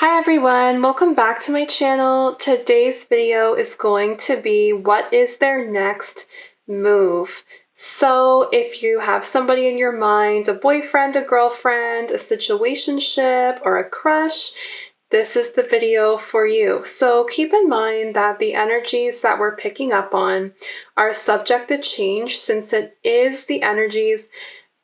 Hi everyone, welcome back to my channel. Today's video is going to be what is their next move. So if you have somebody in your mind, a boyfriend, a girlfriend, a situationship, or a crush, this is the video for you. So keep in mind that the energies that we're picking up on are subject to change since it is the energies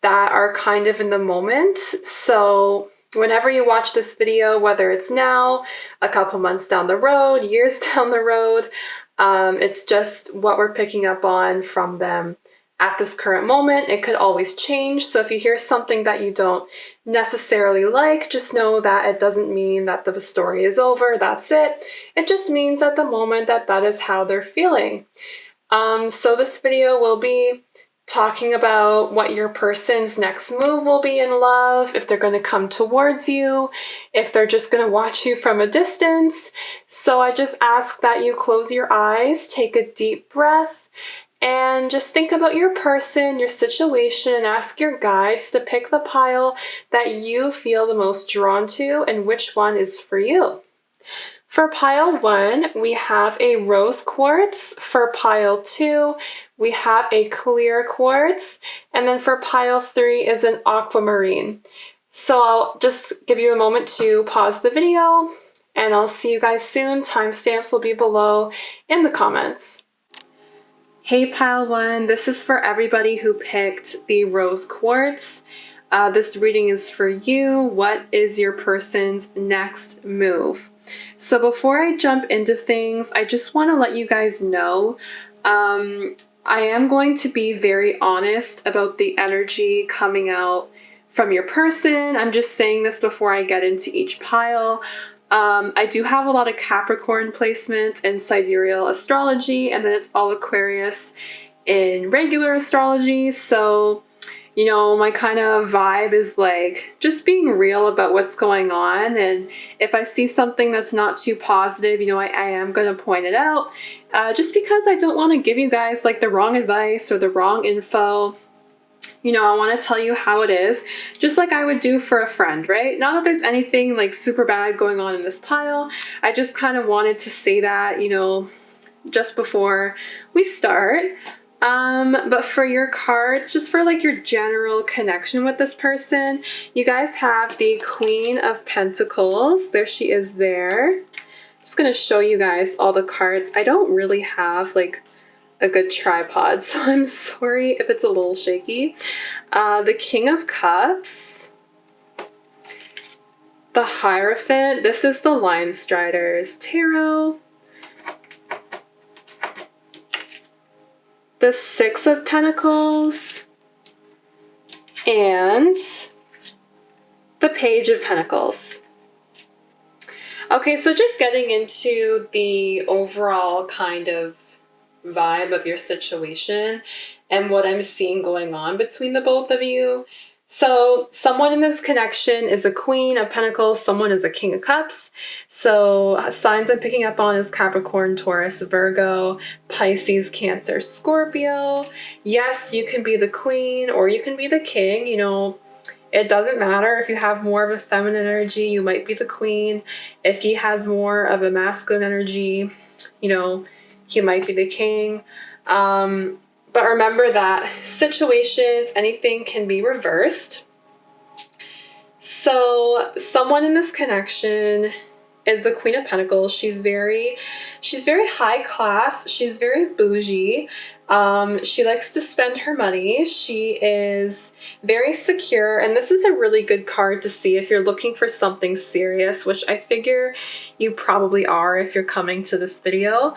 that are kind of in the moment. So whenever you watch this video, whether it's now, a couple months down the road, years down the road, it's just what we're picking up on from them at this current moment. It could always change. So if you hear something that you don't necessarily like, just know that it doesn't mean that the story is over, that's it. It just means at the moment that that is how they're feeling. So this video will be talking about what your person's next move will be in love, if they're going to come towards you, if they're just going to watch you from a distance. So I just ask that you close your eyes, take a deep breath, and just think about your person, your situation, and ask your guides to pick the pile that you feel the most drawn to and which one is for you. For pile 1, we have a rose quartz. For pile 2, we have a clear quartz. And then for pile 3 is an aquamarine. So I'll just give you a moment to pause the video, and I'll see you guys soon. Timestamps will be below in the comments. Hey pile 1, this is for everybody who picked the rose quartz. This reading is for you. What is your person's next move? So before I jump into things, I just want to let you guys know, I am going to be very honest about the energy coming out from your person. I'm just saying this before I get into each pile. I do have a lot of Capricorn placements in sidereal astrology, and then it's all Aquarius in regular astrology. So you know, my kind of vibe is like just being real about what's going on. And if I see something that's not too positive, you know, I am going to point it out just because I don't want to give you guys like the wrong advice or the wrong info. You know, I want to tell you how it is, just like I would do for a friend, right? Not that there's anything like super bad going on in this pile. I just kind of wanted to say that, you know, just before we start. But for your cards, just for like your general connection with this person, you guys have the Queen of Pentacles. There she is there. Just gonna show you guys all the cards. I don't really have like a good tripod, so I'm sorry if it's a little shaky. The King of Cups. The Hierophant. This is the Lion Striders Tarot. The Six of Pentacles, and the Page of Pentacles. Okay, so just getting into the overall kind of vibe of your situation and what I'm seeing going on between the both of you. So someone in this connection is a Queen of Pentacles, someone is a King of Cups. So signs I'm picking up on is Capricorn, Taurus, Virgo, Pisces, Cancer, Scorpio. Yes, you can be the Queen or you can be the King, you know, it doesn't matter. If you have more of a feminine energy, you might be the Queen. If he has more of a masculine energy, you know, he might be the King. But remember that situations, anything can be reversed. So someone in this connection is the Queen of Pentacles. She's very high class. She's very bougie. She likes to spend her money. She is very secure. And this is a really good card to see if you're looking for something serious, which I figure you probably are if you're coming to this video.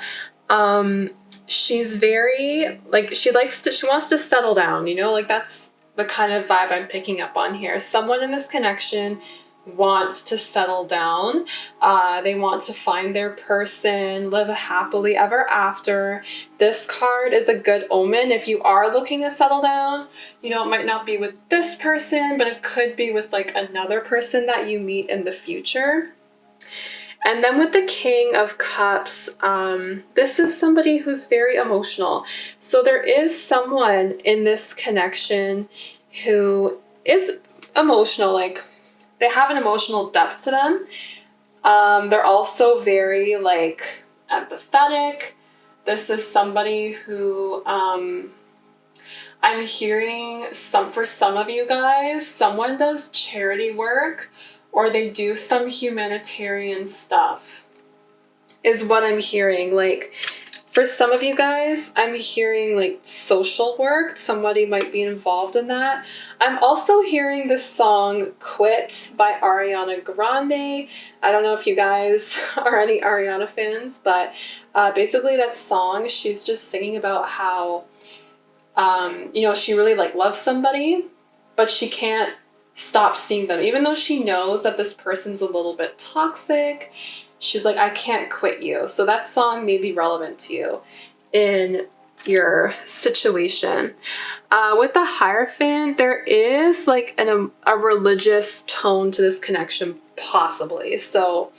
She's very, like, she wants to settle down, you know, like that's the kind of vibe I'm picking up on here. Someone in this connection wants to settle down. They want to find their person, live a happily ever after. This card is a good omen if you are looking to settle down. You know, it might not be with this person, but it could be with like another person that you meet in the future. And then with the King of Cups, this is somebody who's very emotional. So there is someone in this connection who is emotional, like they have an emotional depth to them. They're also very like empathetic. This is somebody who I'm hearing for some of you guys, someone does charity work or they do some humanitarian stuff is what I'm hearing. Like for some of you guys, I'm hearing like social work. Somebody might be involved in that. I'm also hearing the song Quit by Ariana Grande. I don't know if you guys are any Ariana fans, but basically that song, she's just singing about how you know, she really like loves somebody, but she can't stop seeing them. Even though she knows that this person's a little bit toxic, she's like, I can't quit you. So that song may be relevant to you in your situation. With the Hierophant, there is like a religious tone to this connection, possibly. So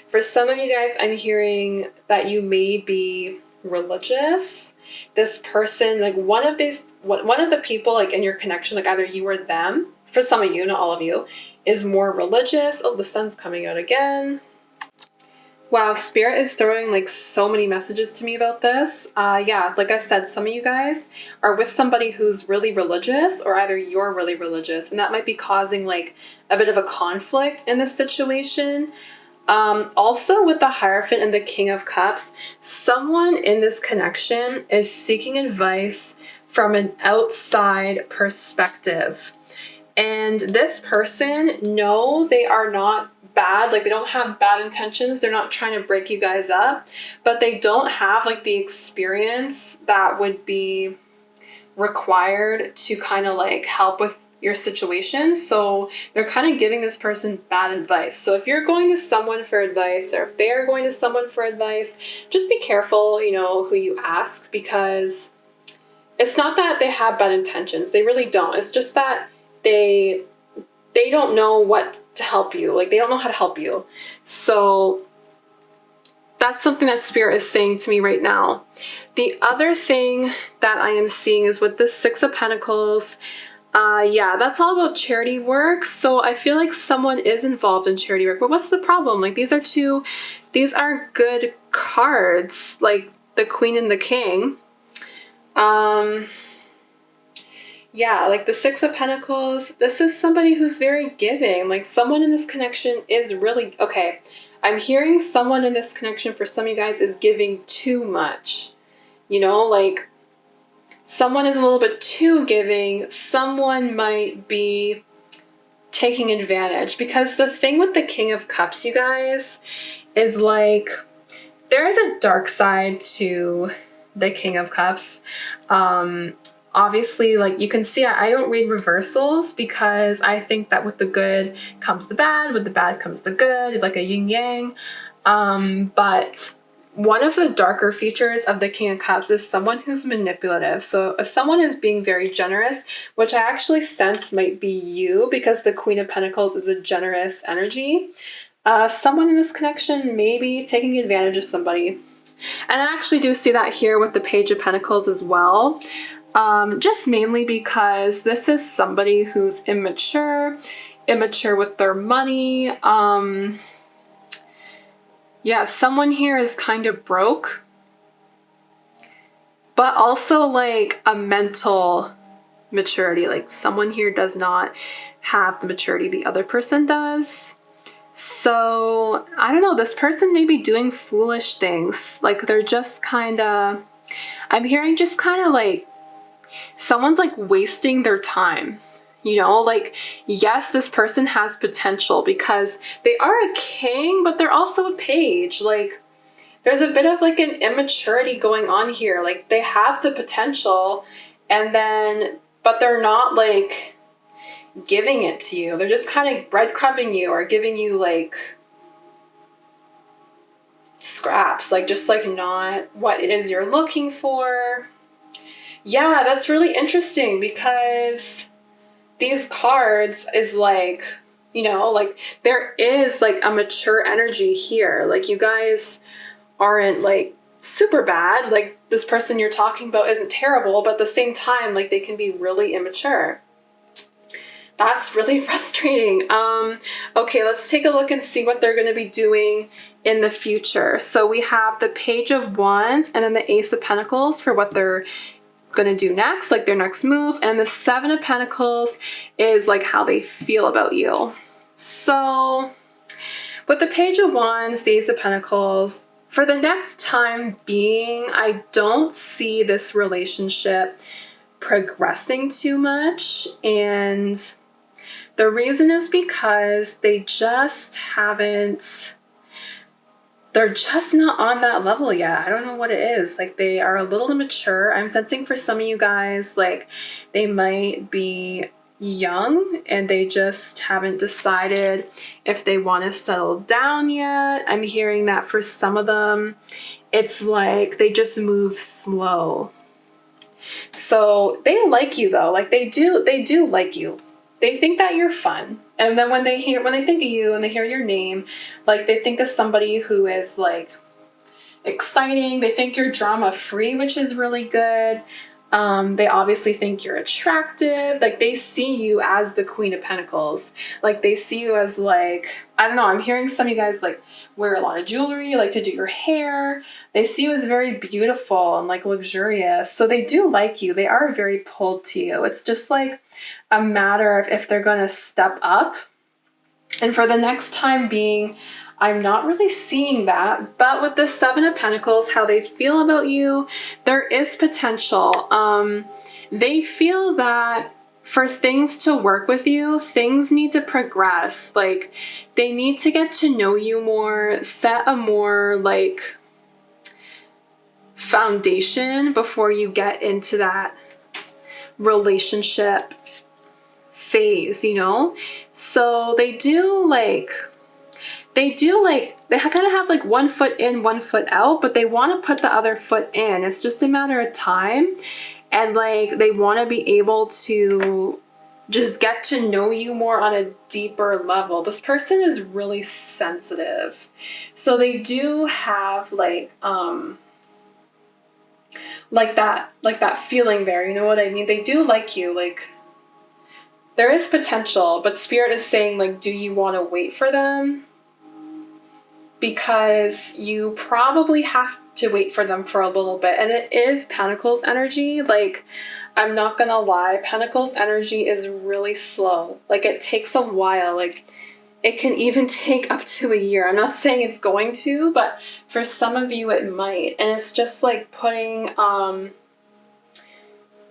for some of you guys, I'm hearing that you may be religious. This person, like one of the people like in your connection, like either you or them, for some of you, not all of you, is more religious. Oh, the sun's coming out again. Wow, Spirit is throwing like so many messages to me about this. Yeah, like I said, some of you guys are with somebody who's really religious, or either you're really religious, and that might be causing like a bit of a conflict in this situation. Also with the Hierophant and the King of Cups, someone in this connection is seeking advice from an outside perspective. And this person, no, they are not bad. Like they don't have bad intentions. They're not trying to break you guys up, but they don't have like the experience that would be required to kind of like help with your situation. So they're kind of giving this person bad advice. So if you're going to someone for advice, or if they are going to someone for advice, just be careful, you know, who you ask, because it's not that they have bad intentions. They really don't. It's just that they don't know what to help you. Like they don't know how to help you. So that's something that Spirit is saying to me right now. The other thing that I am seeing is with the Six of Pentacles. Yeah, that's all about charity work. So I feel like someone is involved in charity work. But what's the problem? Like these are good cards, like the Queen and the King. Yeah, like the Six of Pentacles, this is somebody who's very giving. Like someone in this connection is really, okay, I'm hearing someone in this connection for some of you guys is giving too much. You know, like someone is a little bit too giving. Someone might be taking advantage, because the thing with the King of Cups, you guys, is like there is a dark side to the King of Cups. Obviously, like you can see, I don't read reversals, because I think that with the good comes the bad, with the bad comes the good, like a yin yang. But one of the darker features of the King of Cups is someone who's manipulative. So if someone is being very generous, which I actually sense might be you, because the Queen of Pentacles is a generous energy, someone in this connection may be taking advantage of somebody. And I actually do see that here with the Page of Pentacles as well. Just mainly because this is somebody who's immature with their money. Yeah, someone here is kind of broke, but also like a mental maturity. Like someone here does not have the maturity the other person does. So I don't know, this person may be doing foolish things. Like they're just kind of, I'm hearing just kind of like, someone's like wasting their time. You know, like, yes, this person has potential because they are a king, but they're also a page. Like, there's a bit of like an immaturity going on here. Like, they have the potential, and then, but they're not like giving it to you. They're just kind of breadcrumbing you or giving you like scraps, like just like not what it is you're looking for. Yeah, that's really interesting, because these cards is like, you know, like there is like a mature energy here. Like you guys aren't like super bad. Like this person you're talking about isn't terrible, but at the same time, like they can be really immature. That's really frustrating. Okay, let's take a look and see what they're going to be doing in the future. So we have the Page of Wands and then the Ace of Pentacles for what they're going to do next, like their next move. And the Seven of Pentacles is like how they feel about you. So with the Page of Wands, the Ace of Pentacles, for the next time being, I don't see this relationship progressing too much. And the reason is because they're just not on that level yet. I don't know what it is. Like, they are a little immature. I'm sensing for some of you guys, like, they might be young and they just haven't decided if they want to settle down yet. I'm hearing that for some of them, it's like they just move slow. So they like you though. Like, they do like you. They think that you're fun. And then when they think of you and they hear your name, like, they think of somebody who is like exciting. They think you're drama free, which is really good. They obviously think you're attractive. Like, they see you as the Queen of Pentacles. Like, they see you as like, I don't know, I'm hearing some of you guys like wear a lot of jewelry, like to do your hair. They see you as very beautiful and like luxurious. So they do like you. They are very pulled to you. It's just like a matter of if they're going to step up. And for the next time being, I'm not really seeing that. But with the Seven of Pentacles, how they feel about you, there is potential. They feel that for things to work with you, things need to progress. Like, they need to get to know you more, set a more like foundation before you get into that relationship phase, you know? So they kind of have like one foot in, one foot out, but they want to put the other foot in. It's just a matter of time. And like, they want to be able to just get to know you more on a deeper level. This person is really sensitive. So they do have like that feeling there. You know what I mean? They do like you. Like, there is potential, but Spirit is saying, like, do you want to wait for them? Because you probably have to wait for them for a little bit. And it is Pentacles energy. Like, I'm not gonna lie, Pentacles energy is really slow. Like, it takes a while. Like, it can even take up to a year. I'm not saying it's going to, but for some of you it might. And it's just like putting,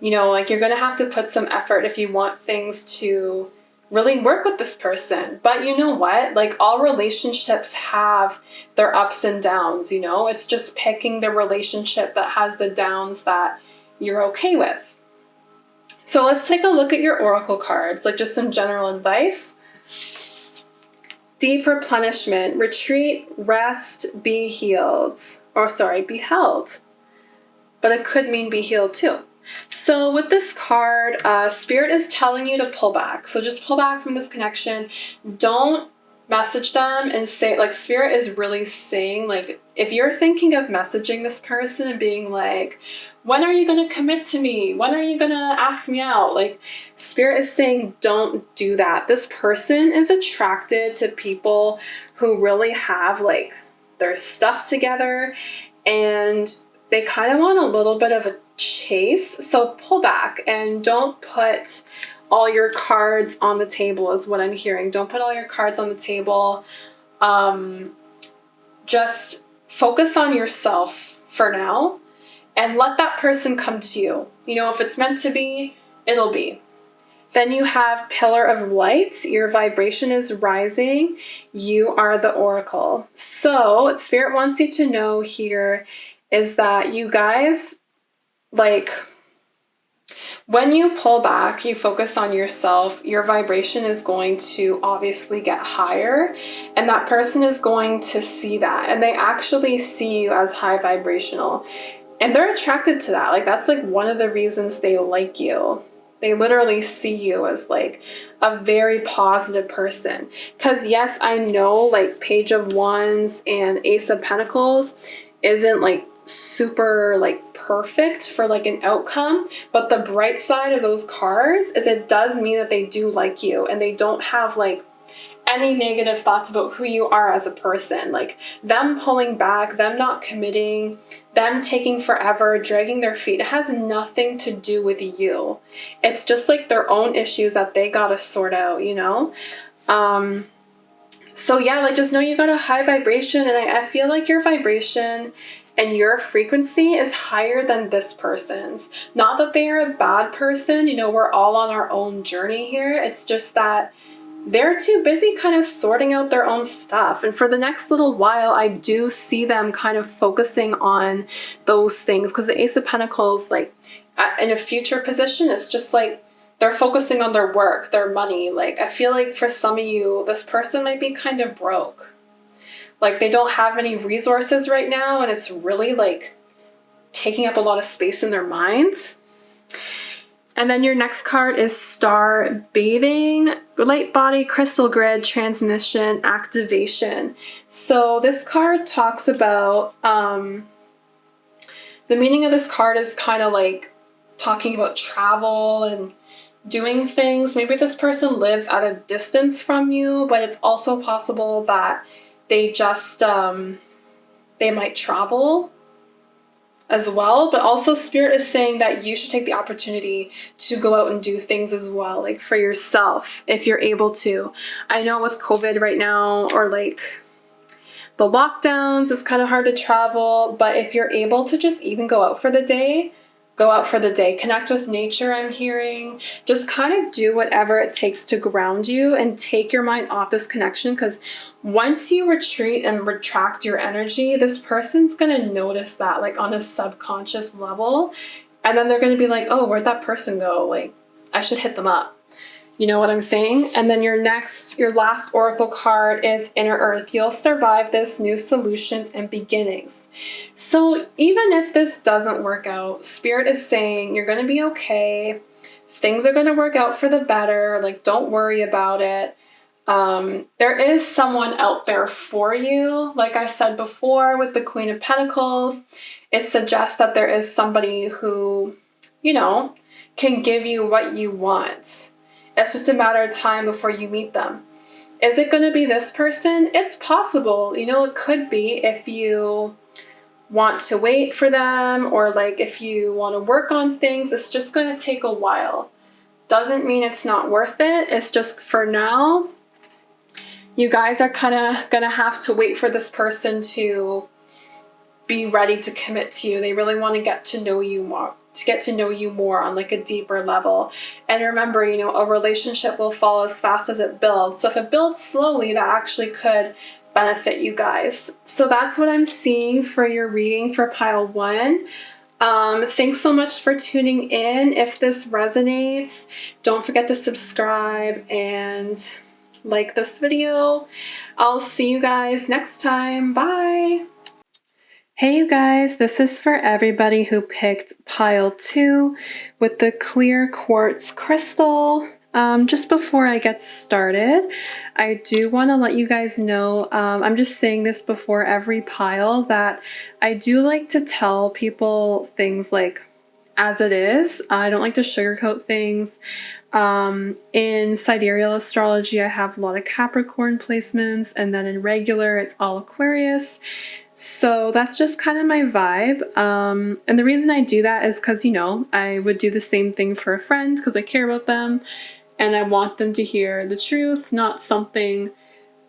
you know, like, you're gonna have to put some effort if you want things to really work with this person. But you know what? Like, all relationships have their ups and downs, you know? It's just picking the relationship that has the downs that you're okay with. So let's take a look at your oracle cards, like just some general advice. Deep replenishment, retreat, rest, be healed. Or sorry, be held. But it could mean be healed too. So with this card, Spirit is telling you to pull back. So just pull back from this connection. Don't message them and say, like, Spirit is really saying, like, if you're thinking of messaging this person and being like, when are you going to commit to me? When are you going to ask me out? Like, Spirit is saying, don't do that. This person is attracted to people who really have like their stuff together, and they kind of want a little bit of a chase. So pull back and don't put all your cards on the table is what I'm hearing. Don't put all your cards on the table. Just focus on yourself for now and let that person come to you. You know, if it's meant to be, it'll be. Then you have Pillar of Light. Your vibration is rising. You are the Oracle. So what Spirit wants you to know here is that you guys, like, when you pull back, you focus on yourself, your vibration is going to obviously get higher, and that person is going to see that, and they actually see you as high vibrational, and they're attracted to that. Like, that's like one of the reasons they like you. They literally see you as like a very positive person. Because yes, I know like Page of Wands and Ace of Pentacles isn't like super like perfect for like an outcome, but the bright side of those cards is it does mean that they do like you and they don't have like any negative thoughts about who you are as a person. Like them pulling back, them not committing, them taking forever, dragging their feet, it has nothing to do with you. It's just like their own issues that they gotta sort out, you know? So yeah, like just know you got a high vibration, and I feel like your vibration and your frequency is higher than this person's. Not that they are a bad person, you know, we're all on our own journey here. It's just that they're too busy kind of sorting out their own stuff. And for the next little while, I do see them kind of focusing on those things, because the Ace of Pentacles, like in a future position, it's just like they're focusing on their work, their money. Like I feel like for some of you, this person might be kind of broke. Like they don't have any resources right now, and it's really like taking up a lot of space in their minds. And then your next card is Star Bathing, Light Body, Crystal Grid, Transmission, Activation. So this card talks about, the meaning of this card is kind of like talking about travel and doing things. Maybe this person lives at a distance from you, but it's also possible that they just, they might travel as well. But also Spirit is saying that you should take the opportunity to go out and do things as well, like for yourself, if you're able to. I know with COVID right now, or like the lockdowns, it's kind of hard to travel, but if you're able to just even go out for the day, go out for the day. Connect with nature, I'm hearing. Just kind of do whatever it takes to ground you and take your mind off this connection, because once you retreat and retract your energy, this person's going to notice that, like on a subconscious level. And then they're going to be like, oh, where'd that person go? Like, I should hit them up. You know what I'm saying? And then your last oracle card is Inner Earth. You'll survive this, new solutions and beginnings. So even if this doesn't work out, Spirit is saying you're going to be okay. Things are going to work out for the better. Like, don't worry about it. There is someone out there for you. Like I said before with the Queen of Pentacles, it suggests that there is somebody who, you know, can give you what you want. It's just a matter of time before you meet them. Is it going to be this person? It's possible. You know, it could be if you want to wait for them, or like if you want to work on things. It's just going to take a while. Doesn't mean it's not worth it. It's just for now, you guys are kind of going to have to wait for this person to be ready to commit to you. They really want to get to know you more, on like a deeper level. And remember, you know, a relationship will fall as fast as it builds. So if it builds slowly, that actually could benefit you guys. So that's what I'm seeing for your reading for pile 1. Thanks so much for tuning in. If this resonates, don't forget to subscribe and like this video. I'll see you guys next time. Bye. Hey you guys, this is for everybody who picked pile 2 with the clear quartz crystal. Just before I get started, I do want to let you guys know, I'm just saying this before every pile, that I do like to tell people things like as it is. I don't like to sugarcoat things. In sidereal astrology, I have a lot of Capricorn placements, and then in regular, it's all Aquarius. So that's just kind of my vibe. And the reason I do that is because, you know, I would do the same thing for a friend because I care about them and I want them to hear the truth, not something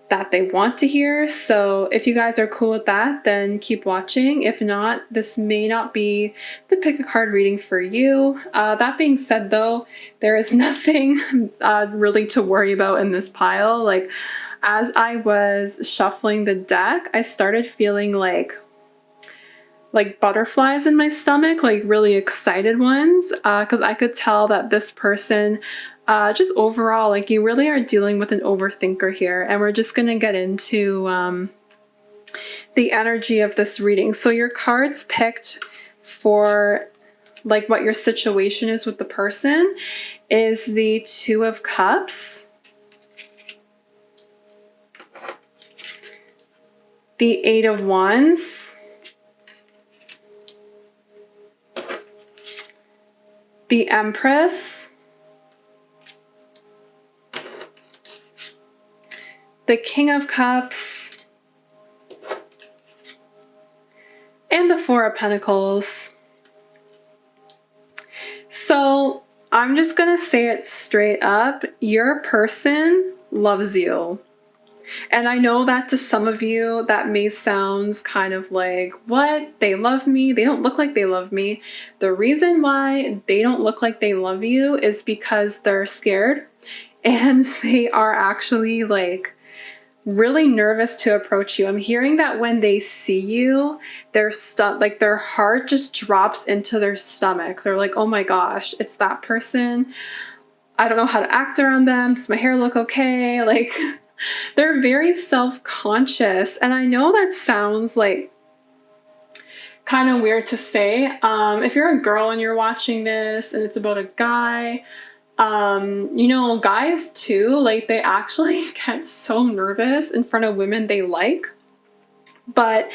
that they want to hear. So if you guys are cool with that, then keep watching. If not, this may not be the pick a card reading for you. That being said though, there is nothing really to worry about in this pile. Like, as I was shuffling the deck, I started feeling like butterflies in my stomach, like really excited ones, because I could tell that this person, just overall, like you really are dealing with an overthinker here. And we're just gonna get into the energy of this reading. So your cards picked for like what your situation is with the person is the Two of Cups, the Eight of Wands, the Empress, the King of Cups, and the Four of Pentacles. So I'm just gonna say it straight up. Your person loves you. And I know that to some of you, that may sound kind of like, what? They love me? They don't look like they love me. The reason why they don't look like they love you is because they're scared and they are actually like really nervous to approach you. I'm hearing that when they see you, like their heart just drops into their stomach. They're like, oh my gosh, it's that person. I don't know how to act around them. Does my hair look okay? Like, they're very self-conscious. And I know that sounds like kind of weird to say. If you're a girl and you're watching this and it's about a guy, you know, guys too, like they actually get so nervous in front of women they like. But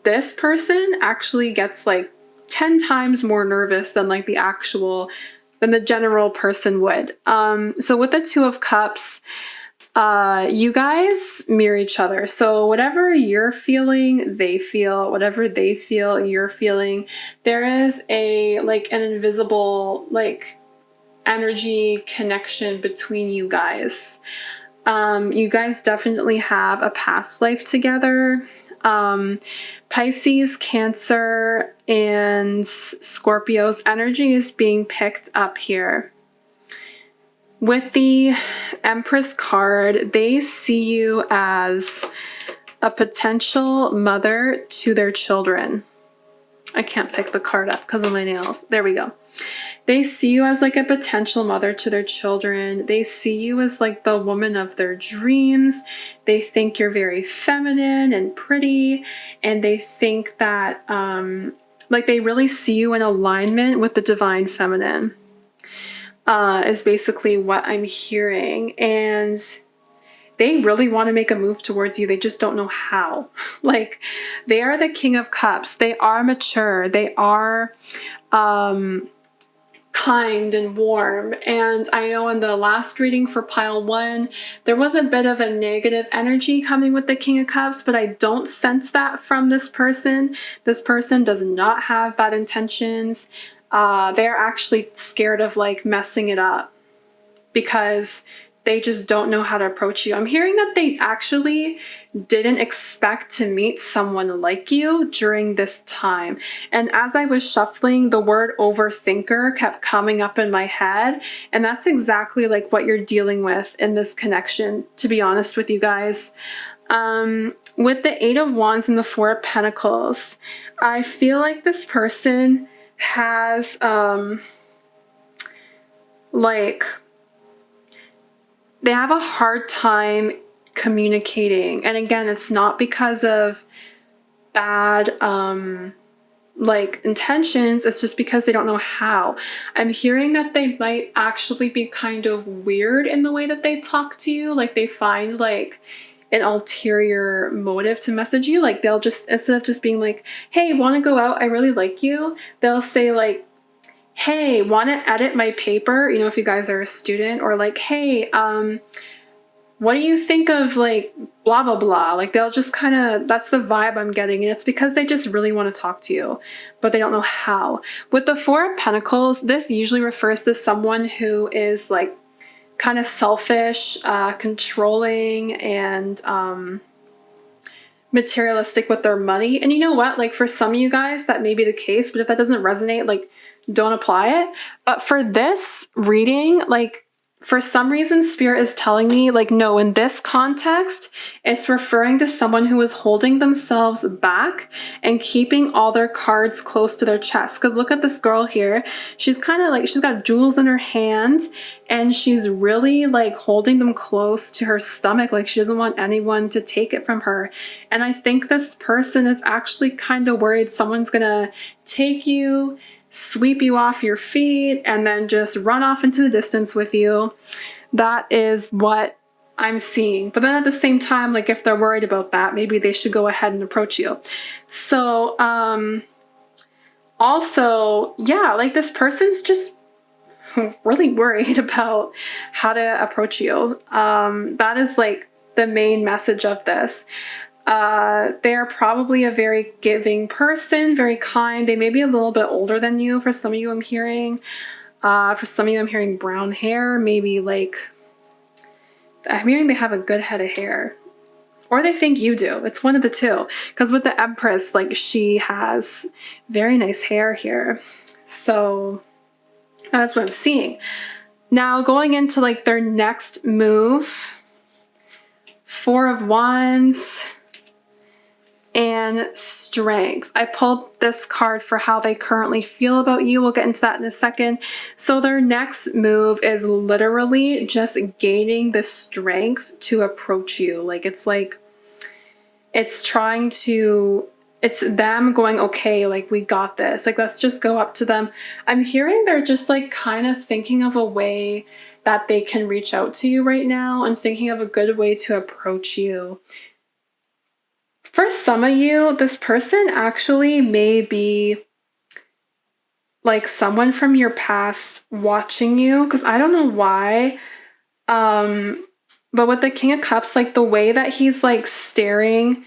this person actually gets like 10 times more nervous than like than the general person would. So with the Two of Cups, you guys mirror each other. So whatever you're feeling, they feel. Whatever they feel, you're feeling. There is an invisible energy connection between you guys. You guys definitely have a past life together. Pisces, Cancer, and Scorpio's energy is being picked up here. With the Empress card, they see you as a potential mother to their children. I can't pick the card up because of my nails. There we go. They see you as like a potential mother to their children. They see you as like the woman of their dreams. They think you're very feminine and pretty, and they think that they really see you in alignment with the divine feminine. Is basically what I'm hearing. And they really want to make a move towards you. They just don't know how. Like, they are the King of Cups. They are mature. They are kind and warm. And I know in the last reading for pile 1, there was a bit of a negative energy coming with the King of Cups, but I don't sense that from this person. This person does not have bad intentions. They're actually scared of like messing it up because they just don't know how to approach you. I'm hearing that they actually didn't expect to meet someone like you during this time. And as I was shuffling, the word overthinker kept coming up in my head. And that's exactly like what you're dealing with in this connection, to be honest with you guys. With the Eight of Wands and the Four of Pentacles, I feel like this person has they have a hard time communicating. And again, it's not because of bad intentions, it's just because they don't know how. I'm hearing that they might actually be kind of weird in the way that they talk to you. Like they find like an ulterior motive to message you. Like they'll just, instead of just being like, hey, want to go out? I really like you. They'll say like, hey, want to edit my paper? You know, if you guys are a student, or like, hey, what do you think of like blah, blah, blah? Like they'll just kind of, that's the vibe I'm getting. And it's because they just really want to talk to you, but they don't know how. With the Four of Pentacles, this usually refers to someone who is like kind of selfish, controlling, and materialistic with their money. And you know what? Like for some of you guys, that may be the case, but if that doesn't resonate, like don't apply it. But for this reading, like for some reason, Spirit is telling me like, no, in this context, it's referring to someone who is holding themselves back and keeping all their cards close to their chest. Because look at this girl here. She's kind of like, she's got jewels in her hand and she's really like holding them close to her stomach. Like she doesn't want anyone to take it from her. And I think this person is actually kind of worried someone's gonna take you, sweep you off your feet, and then just run off into the distance with you. That is what I'm seeing. But then at the same time, like if they're worried about that, maybe they should go ahead and approach you. So Also, yeah, like this person's just really worried about how to approach you. That is like the main message of this. They're probably a very giving person, very kind. They may be a little bit older than you. For some of you, I'm hearing. For some of you, I'm hearing brown hair. Maybe like, I'm hearing they have a good head of hair. Or they think you do. It's one of the two. Because with the Empress, like she has very nice hair here. So that's what I'm seeing. Now going into like their next move, Four of Wands and Strength. I pulled this card for how they currently feel about you. We'll get into that in a second. So their next move is literally just gaining the strength to approach you. It's trying to, it's them going, okay, like we got this. Like, let's just go up to them. I'm hearing they're just like kind of thinking of a way that they can reach out to you right now and thinking of a good way to approach you. For some of you, this person actually may be like someone from your past watching you, because I don't know why. But with the King of Cups, like the way that he's like staring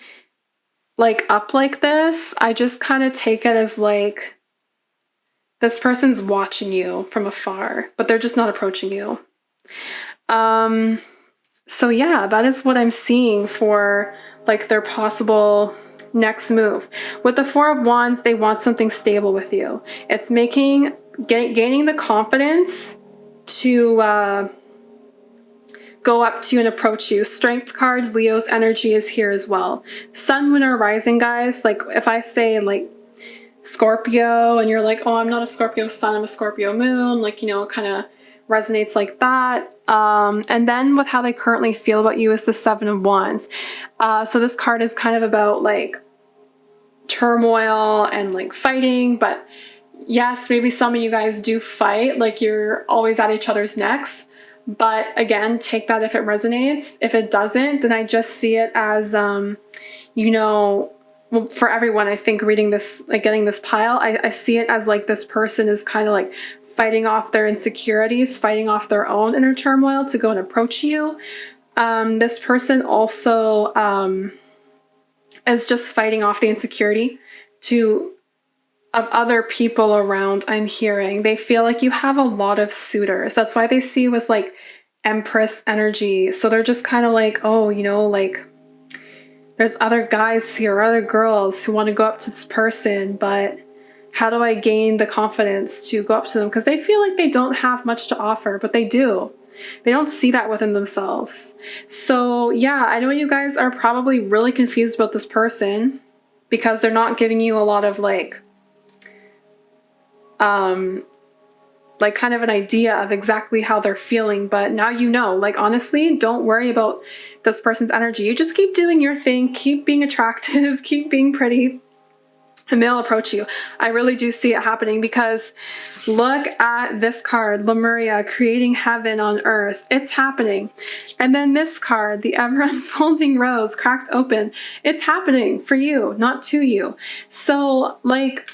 like up like this, I just kind of take it as like this person's watching you from afar, but they're just not approaching you. So yeah, that is what I'm seeing for like their possible next move. With the Four of Wands, they want something stable with you. It's gaining the confidence to go up to you and approach you. Strength card, Leo's energy is here as well. Sun, Moon, or Rising, guys. Like if I say like Scorpio and you're like, oh, I'm not a Scorpio sun, I'm a Scorpio moon, like, you know, it kind of resonates like that. And then with how they currently feel about you is the Seven of Wands. So this card is kind of about like turmoil and like fighting, but yes, maybe some of you guys do fight, like you're always at each other's necks. But again, take that if it resonates. If it doesn't, then I just see it as, you know, well, for everyone, I think reading this, like getting this pile, I see it as like this person is kind of like fighting off their insecurities, fighting off their own inner turmoil to go and approach you. This person also is just fighting off the insecurity of other people around. I'm hearing they feel like you have a lot of suitors. That's why they see you as like Empress energy. So they're just kind of like, oh, you know, like there's other guys here, other girls who want to go up to this person, but how do I gain the confidence to go up to them? Because they feel like they don't have much to offer, but they do. They don't see that within themselves. So yeah, I know you guys are probably really confused about this person because they're not giving you a lot of like kind of an idea of exactly how they're feeling, but now you know. Like honestly, don't worry about this person's energy. You just keep doing your thing, keep being attractive, keep being pretty, and they'll approach you. I really do see it happening because look at this card, Lemuria, creating heaven on earth. It's happening. And then this card, the ever unfolding rose, cracked open. It's happening for you, not to you. So like,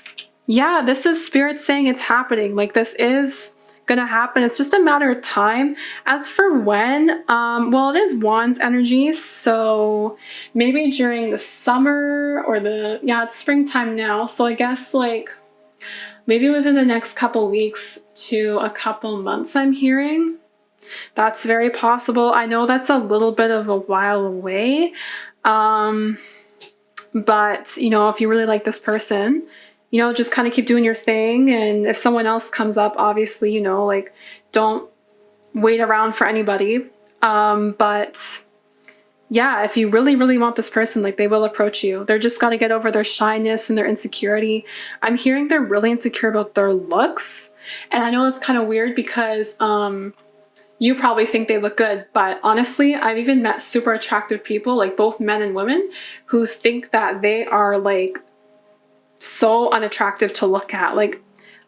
yeah, this is spirit saying it's happening. Like this is gonna happen. It's just a matter of time. As for when, well, it is Wands energy, so maybe during the summer or it's springtime now. So I guess like maybe within the next couple weeks to a couple months, I'm hearing. That's very possible. I know that's a little bit of a while away. But you know, if you really like this person, you know, just kind of keep doing your thing. And if someone else comes up, obviously, you know, like don't wait around for anybody. But yeah, if you really, really want this person, like they will approach you. They're just got to get over their shyness and their insecurity. I'm hearing they're really insecure about their looks. And I know that's kind of weird because you probably think they look good, but honestly, I've even met super attractive people, like both men and women, who think that they are like so unattractive to look at. Like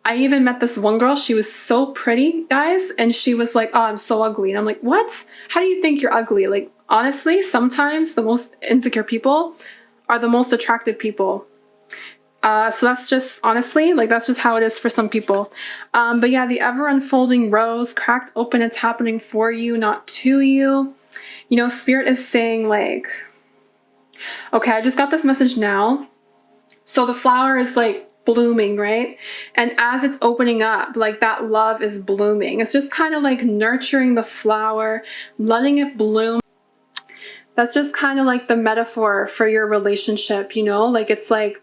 I even met this one girl, she was so pretty, guys, and she was like, oh, I'm so ugly. And I'm like, what? How do you think you're ugly? Like honestly, sometimes the most insecure people are the most attractive people. So that's just, honestly, like that's just how it is for some people. But yeah, the ever unfolding rose, cracked open, it's happening for you, not to you. You know, Spirit is saying like, okay, I just got this message now. So the flower is like blooming, right? And as it's opening up, like that love is blooming. It's just kind of like nurturing the flower, letting it bloom. That's just kind of like the metaphor for your relationship, you know? Like it's like,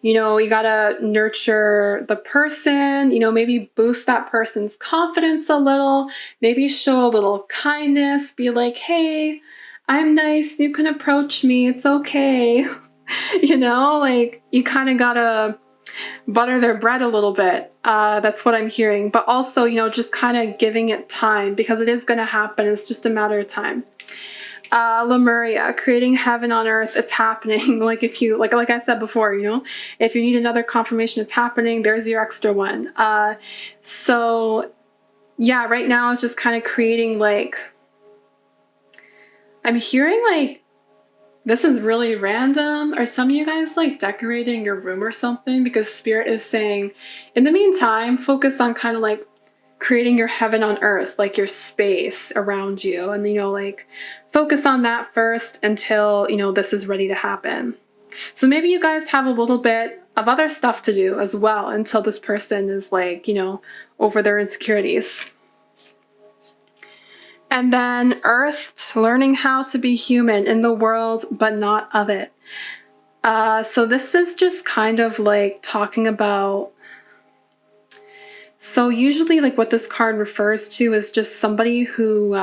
you know, you gotta nurture the person, you know, maybe boost that person's confidence a little, maybe show a little kindness, be like, hey, I'm nice, you can approach me, it's okay. You know, like you kind of gotta butter their bread a little bit. That's what I'm hearing. But also, you know, just kind of giving it time because it is gonna happen. It's just a matter of time. Lemuria, creating heaven on earth, it's happening. Like if you, like I said before, you know, if you need another confirmation it's happening, there's your extra one. So yeah, right now it's just kind of creating like, I'm hearing like, this is really random. Are some of you guys like decorating your room or something? Because Spirit is saying, in the meantime, focus on kind of like creating your heaven on earth, like your space around you. And, you know, like focus on that first until, you know, this is ready to happen. So maybe you guys have a little bit of other stuff to do as well until this person is like, you know, over their insecurities. And then Earth, learning how to be human in the world, but not of it. So this is just kind of like talking about, so usually like what this card refers to is just somebody who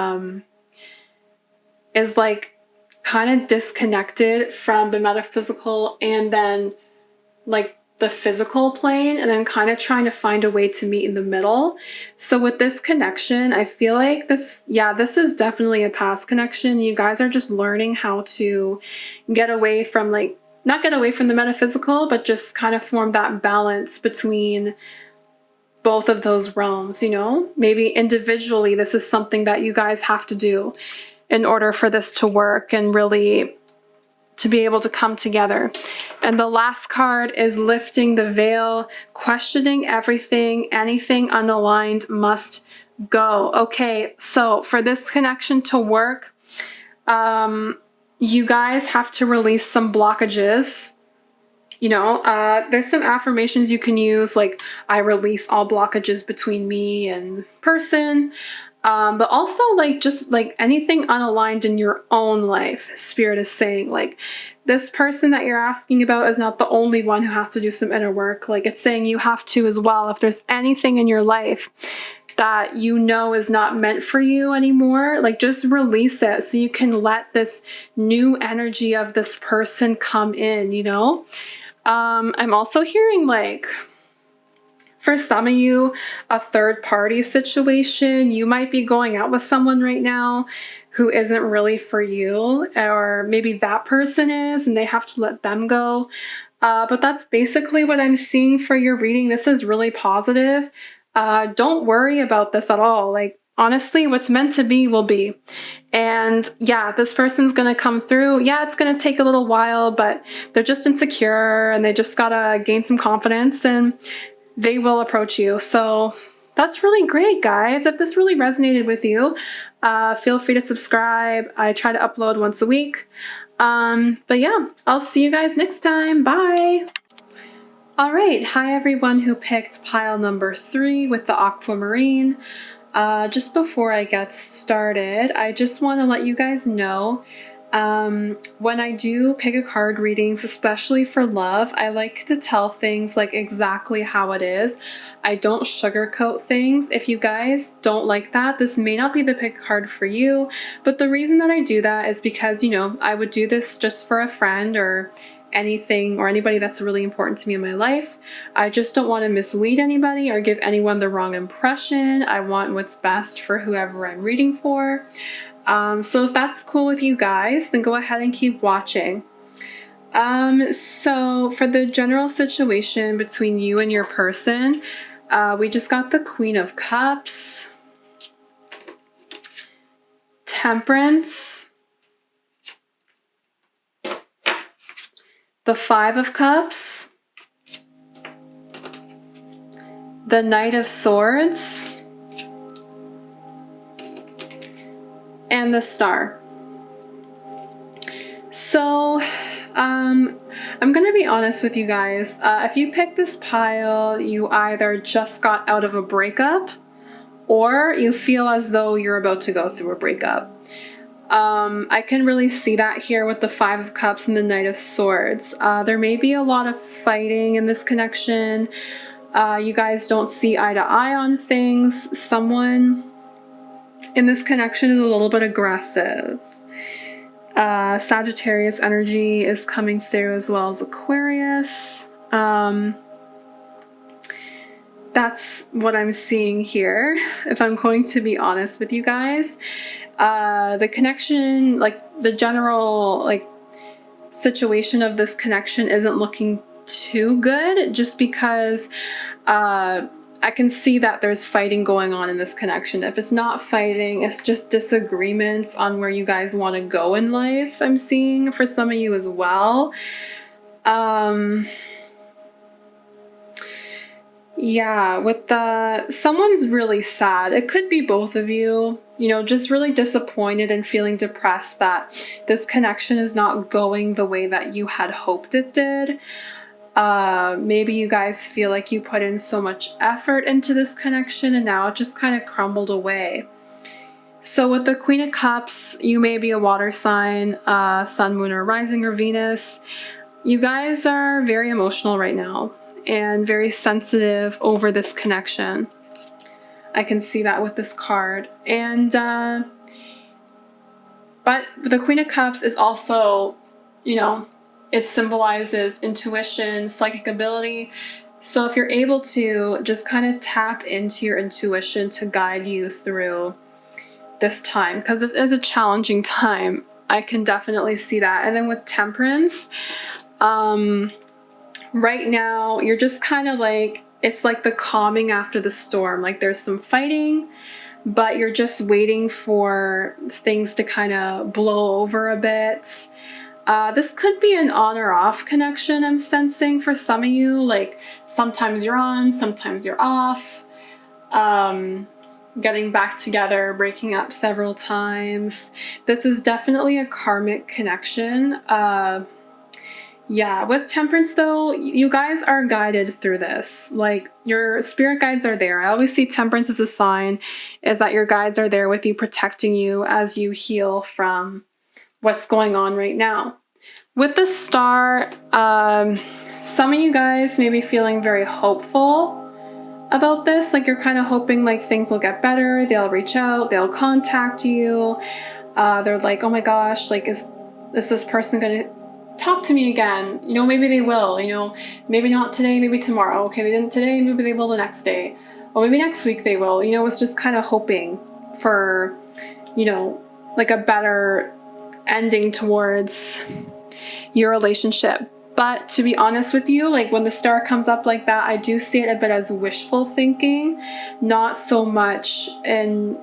is like kind of disconnected from the metaphysical and then like the physical plane, and then kind of trying to find a way to meet in the middle. So with this connection, I feel like this is definitely a past connection. You guys are just learning how to get away from like, not get away from the metaphysical, but just kind of form that balance between both of those realms, you know? Maybe individually, this is something that you guys have to do in order for this to work and really to be able to come together. And the last card is lifting the veil, questioning everything, anything unaligned must go. Okay, so for this connection to work, you guys have to release some blockages. You know, there's some affirmations you can use, like I release all blockages between me and person. But also like just like anything unaligned in your own life. Spirit is saying like this person that you're asking about is not the only one who has to do some inner work. Like it's saying you have to as well. If there's anything in your life that you know is not meant for you anymore, like just release it so you can let this new energy of this person come in, you know? I'm also hearing like, for some of you, a third party situation. You might be going out with someone right now who isn't really for you, or maybe that person is and they have to let them go. But that's basically what I'm seeing for your reading. This is really positive. Don't worry about this at all. Like, honestly, what's meant to be will be. And yeah, this person's gonna come through. Yeah, it's gonna take a little while, but they're just insecure and they just gotta gain some confidence and they will approach you. So that's really great, guys. If this really resonated with you, feel free to subscribe. I try to upload once a week. But yeah, I'll see you guys next time. Bye. All right. Hi, everyone who picked pile number 3 with the aquamarine. Just before I get started, I just want to let you guys know, when I do pick a card readings, especially for love, I like to tell things like exactly how it is. I don't sugarcoat things. If you guys don't like that, this may not be the pick card for you. But the reason that I do that is because, you know, I would do this just for a friend or anything or anybody that's really important to me in my life. I just don't want to mislead anybody or give anyone the wrong impression. I want what's best for whoever I'm reading for. So if that's cool with you guys, then go ahead and keep watching. So for the general situation between you and your person, we just got the Queen of Cups, Temperance, the Five of Cups, the Knight of Swords, and the Star. So I'm gonna be honest with you guys. If you pick this pile, you either just got out of a breakup or you feel as though you're about to go through a breakup. I can really see that here with the Five of Cups and the Knight of Swords. There may be a lot of fighting in this connection. You guys don't see eye to eye on things. Someone in this connection is a little bit aggressive. Sagittarius energy is coming through as well as Aquarius. That's what I'm seeing here, if I'm going to be honest with you guys. The connection, like the general like situation of this connection isn't looking too good, just because I can see that there's fighting going on in this connection. If it's not fighting, it's just disagreements on where you guys want to go in life, I'm seeing for some of you as well. Yeah, with someone's really sad. It could be both of you, you know, just really disappointed and feeling depressed that this connection is not going the way that you had hoped it did. Maybe you guys feel like you put in so much effort into this connection and now it just kind of crumbled away. So with the Queen of Cups, you may be a water sign, Sun, Moon, or Rising, or Venus. You guys are very emotional right now and very sensitive over this connection. I can see that with this card. And but the Queen of Cups is also, you know, it symbolizes intuition, psychic ability. So if you're able to just kind of tap into your intuition to guide you through this time, because this is a challenging time, I can definitely see that. And then with Temperance, right now you're just kind of like, it's like the calming after the storm. Like there's some fighting, but you're just waiting for things to kind of blow over a bit. This could be an on or off connection, I'm sensing, for some of you. Like sometimes you're on, sometimes you're off. Getting back together, breaking up several times. This is definitely a karmic connection. Yeah, with Temperance though, you guys are guided through this. Like your spirit guides are there. I always see Temperance as a sign, is that your guides are there with you, protecting you as you heal from what's going on right now. With the Star, some of you guys may be feeling very hopeful about this. Like you're kind of hoping like things will get better. They'll reach out, they'll contact you. They're like, oh my gosh, like is this person gonna talk to me again? You know, maybe they will, you know, maybe not today, maybe tomorrow. Okay, they didn't today, maybe they will the next day. Or maybe next week they will. You know, it's just kind of hoping for, you know, like a better ending towards your relationship. But to be honest with you, like when the Star comes up like that, I do see it a bit as wishful thinking, not so much in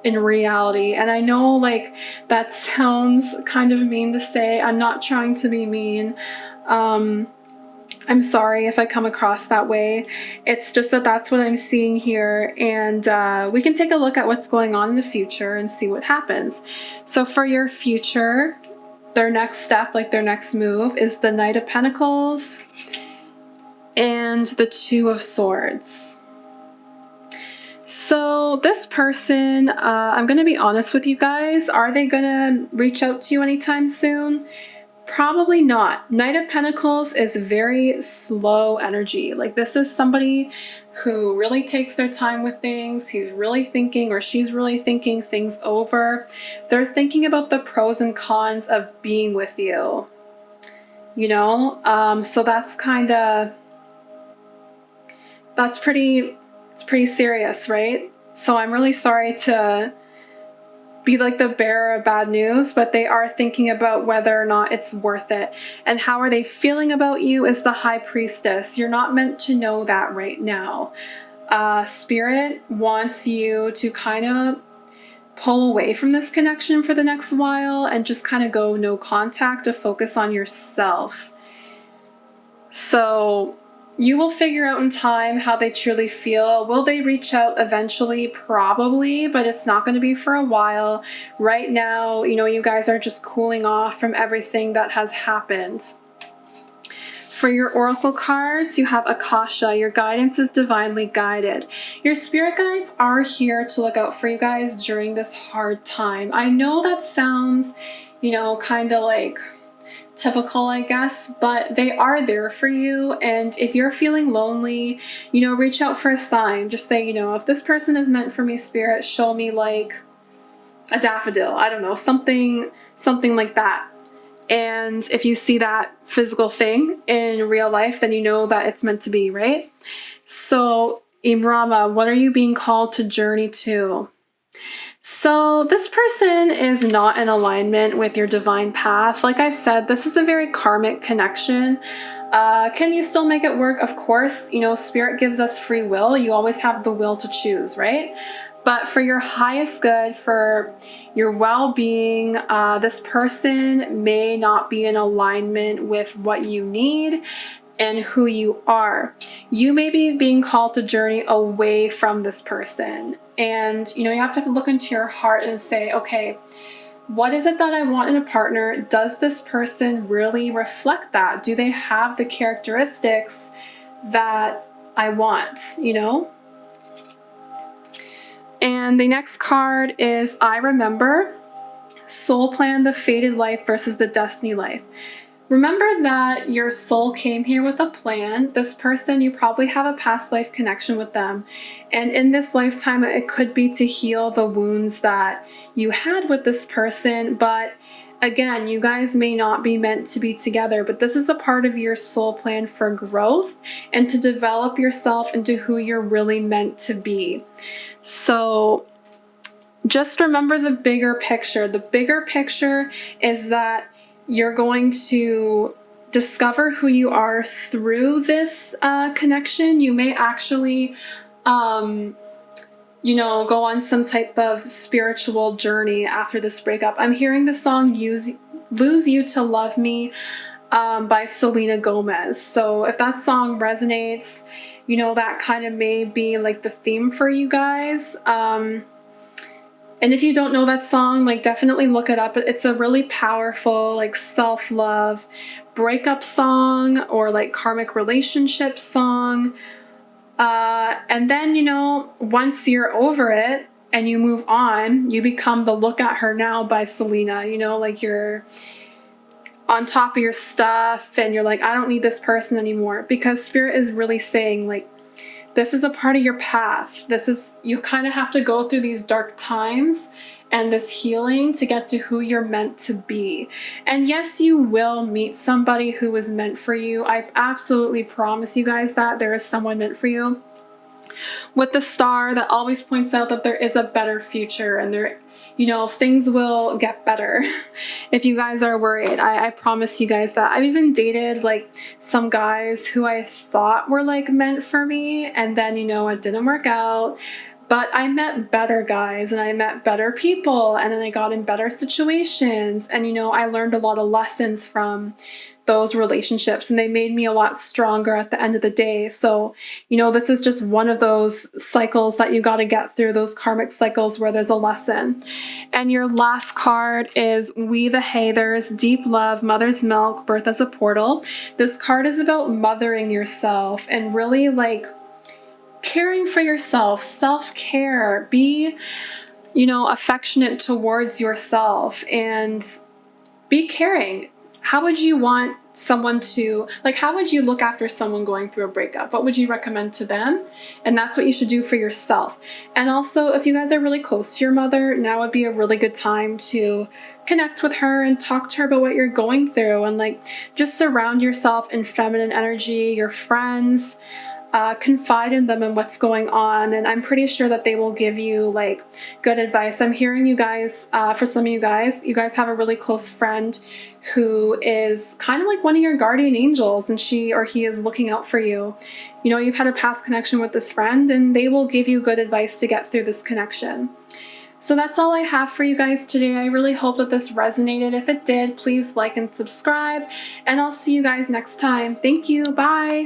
reality. And I know like that sounds kind of mean to say. I'm not trying to be mean. I'm sorry if I come across that way. It's just that that's what I'm seeing here. And we can take a look at what's going on in the future and see what happens. So for your future, their next step, like their next move, is the Knight of Pentacles and the Two of Swords. So this person, I'm going to be honest with you guys, are they going to reach out to you anytime soon? Probably not. Knight of Pentacles is very slow energy. Like this is somebody who really takes their time with things. He's really thinking, or she's really thinking things over. They're thinking about the pros and cons of being with you. You know, so that's kind of, it's pretty serious, right? So I'm really sorry to be like the bearer of bad news, but they are thinking about whether or not it's worth it. And how are they feeling about you is the High Priestess. You're not meant to know that right now. Spirit wants you to kind of pull away from this connection for the next while and just kind of go no contact, to focus on yourself. So You will figure out in time how they truly feel. Will they reach out eventually? Probably, but it's not going to be for a while. Right now, you guys are just cooling off from everything that has happened. For your oracle cards, you have Akasha. Your guidance is divinely guided. Your spirit guides are here to look out for you guys during this hard time. I know that sounds, kind of like typical, I guess, but they are there for you. And if you're feeling lonely, reach out for a sign. Just say, if this person is meant for me, spirit, show me like a daffodil. I don't know, something like that. And if you see that physical thing in real life, then you know that it's meant to be, right? So, Imrama, what are you being called to journey to? So this person is not in alignment with your divine path. Like I said, this is a very karmic connection. Can you still make it work? Of course, spirit gives us free will. You always have the will to choose, right? But for your highest good, for your well-being, this person may not be in alignment with what you need and who you are. You may be being called to journey away from this person. And, you have to look into your heart and say, okay, what is it that I want in a partner? Does this person really reflect that? Do they have the characteristics that I want, And the next card is I Remember, Soul Plan, the fated life versus the destiny life. Remember that your soul came here with a plan. This person, you probably have a past life connection with them. And in this lifetime, it could be to heal the wounds that you had with this person. But again, you guys may not be meant to be together, but this is a part of your soul plan for growth and to develop yourself into who you're really meant to be. So just remember the bigger picture. The bigger picture is that you're going to discover who you are through this connection. You may actually, go on some type of spiritual journey after this breakup. I'm hearing the song Lose You to Love Me by Selena Gomez. So if that song resonates, that kind of may be like the theme for you guys. And if you don't know that song, definitely look it up. It's a really powerful, self-love breakup song or karmic relationship song. And then, once you're over it and you move on, you become the Look at Her Now by Selena. You're on top of your stuff and you're like, I don't need this person anymore. Because Spirit is really saying, this is a part of your path. You kind of have to go through these dark times and this healing to get to who you're meant to be. And yes, you will meet somebody who is meant for you. I absolutely promise you guys that there is someone meant for you. With the star that always points out that there is a better future and things will get better. If you guys are worried, I promise you guys that. I've even dated some guys who I thought were meant for me, and then it didn't work out. But I met better guys and I met better people, and then I got in better situations, and I learned a lot of lessons from those relationships, and they made me a lot stronger at the end of the day. So, this is just one of those cycles that you got to get through, those karmic cycles where there's a lesson. And your last card is We the Hathers, Deep Love, Mother's Milk, Birth as a Portal. This card is about mothering yourself and really caring for yourself, self-care. Be, affectionate towards yourself and be caring. How would you want someone to, how would you look after someone going through a breakup? What would you recommend to them? And that's what you should do for yourself. And also, if you guys are really close to your mother, now would be a really good time to connect with her and talk to her about what you're going through, and just surround yourself in feminine energy, your friends. Confide in them and what's going on, and I'm pretty sure that they will give you good advice. I'm hearing you guys, for some of you guys have a really close friend who is kind of like one of your guardian angels, and she or he is looking out for you. You've had a past connection with this friend, and they will give you good advice to get through this connection. So that's all I have for you guys today. I really hope that this resonated. If it did, please like and subscribe, and I'll see you guys next time. Thank you. Bye.